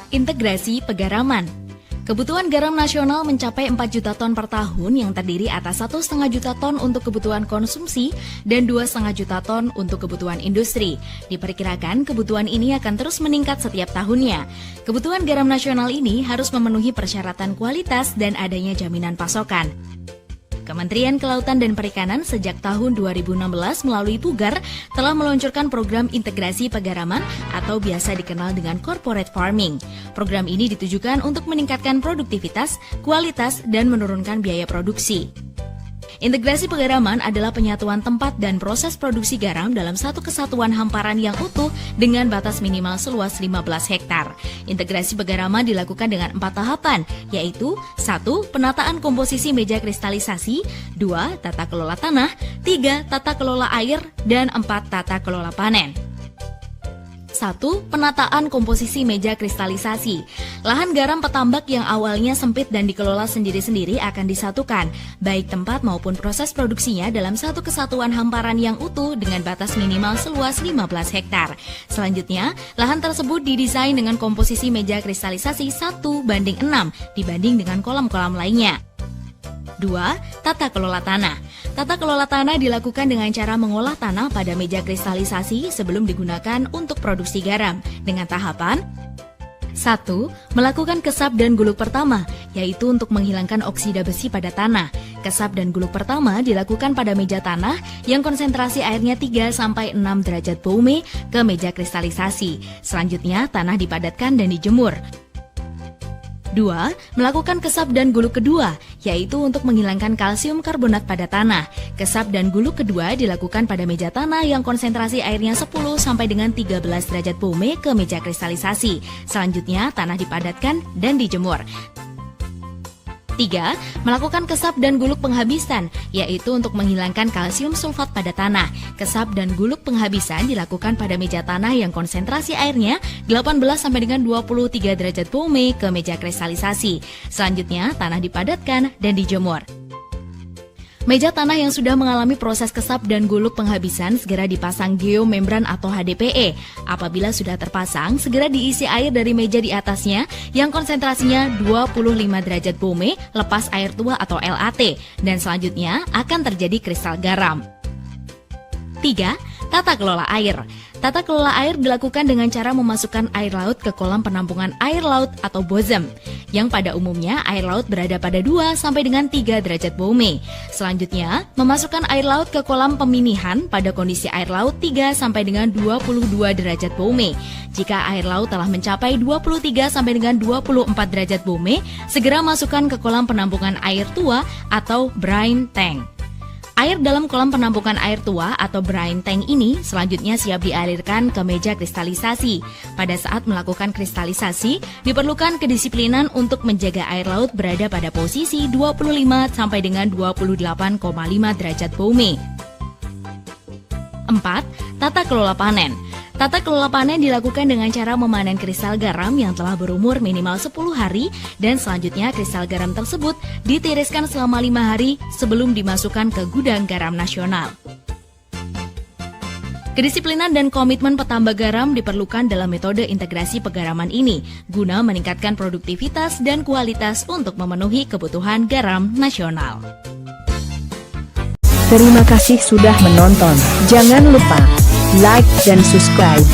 Integrasi pegaraman. Kebutuhan garam nasional mencapai 4 juta ton per tahun yang terdiri atas 1,5 juta ton untuk kebutuhan konsumsi dan 2,5 juta ton untuk kebutuhan industri. Diperkirakan kebutuhan ini akan terus meningkat setiap tahunnya. Kebutuhan garam nasional ini harus memenuhi persyaratan kualitas dan adanya jaminan pasokan. Kementerian Kelautan dan Perikanan sejak tahun 2016 melalui Pugar telah meluncurkan program integrasi pegaraman atau biasa dikenal dengan corporate farming. Program ini ditujukan untuk meningkatkan produktivitas, kualitas, dan menurunkan biaya produksi. Integrasi pegaraman adalah penyatuan tempat dan proses produksi garam dalam satu kesatuan hamparan yang utuh dengan batas minimal seluas 15 hektar. Integrasi pegaraman dilakukan dengan 4 tahapan, yaitu 1. Penataan komposisi meja kristalisasi, 2. Tata kelola tanah, 3. Tata kelola air, dan 4. Tata kelola panen. 1. Penataan komposisi meja kristalisasi. Lahan garam petambak yang awalnya sempit dan dikelola sendiri-sendiri akan disatukan, baik tempat maupun proses produksinya dalam satu kesatuan hamparan yang utuh dengan batas minimal seluas 15 hektar. Selanjutnya, lahan tersebut didesain dengan komposisi meja kristalisasi 1:6 dibanding dengan kolam-kolam lainnya. 2. Tata kelola tanah. Tata kelola tanah dilakukan dengan cara mengolah tanah pada meja kristalisasi sebelum digunakan untuk produksi garam dengan tahapan 1. Melakukan kesap dan guluk pertama, yaitu untuk menghilangkan oksida besi pada tanah. Kesap dan guluk pertama dilakukan pada meja tanah yang konsentrasi airnya 3-6 derajat Baume ke meja kristalisasi. Selanjutnya, tanah dipadatkan dan dijemur. 2. Melakukan kesap dan guluk kedua, yaitu untuk menghilangkan kalsium karbonat pada tanah. Kesap dan guluk kedua dilakukan pada meja tanah yang konsentrasi airnya 10-13 derajat Baume ke meja kristalisasi. Selanjutnya, tanah dipadatkan dan dijemur. 3. Melakukan kesap dan guluk penghabisan, yaitu untuk menghilangkan kalsium sulfat pada tanah. Kesap dan guluk penghabisan dilakukan pada meja tanah yang konsentrasi airnya 18-23 derajat Baume ke meja kristalisasi. Selanjutnya, tanah dipadatkan dan dijemur. Meja tanah yang sudah mengalami proses kesap dan guluk penghabisan segera dipasang geomembran atau HDPE. Apabila sudah terpasang, segera diisi air dari meja di atasnya yang konsentrasinya 25 derajat Baume lepas air tua atau LAT, dan selanjutnya akan terjadi kristal garam. 3. Tata kelola air. Tata kelola air dilakukan dengan cara memasukkan air laut ke kolam penampungan air laut atau bozem, yang pada umumnya air laut berada pada 2-3 derajat Baume. Selanjutnya, memasukkan air laut ke kolam peminihan pada kondisi air laut 3-22 derajat Baume. Jika air laut telah mencapai 23-24 derajat Baume, segera masukkan ke kolam penampungan air tua atau brine tank. Air dalam kolam penampungan air tua atau brine tank ini selanjutnya siap dialirkan ke meja kristalisasi. Pada saat melakukan kristalisasi, diperlukan kedisiplinan untuk menjaga air laut berada pada posisi 25-28,5 derajat Baume. 4. Tata kelola panen. Tata kelola panen dilakukan dengan cara memanen kristal garam yang telah berumur minimal 10 hari dan selanjutnya kristal garam tersebut ditiriskan selama 5 hari sebelum dimasukkan ke gudang garam nasional. Kedisiplinan dan komitmen petambak garam diperlukan dalam metode integrasi pegaraman ini guna meningkatkan produktivitas dan kualitas untuk memenuhi kebutuhan garam nasional. Terima kasih sudah menonton. Jangan lupa like dan subscribe.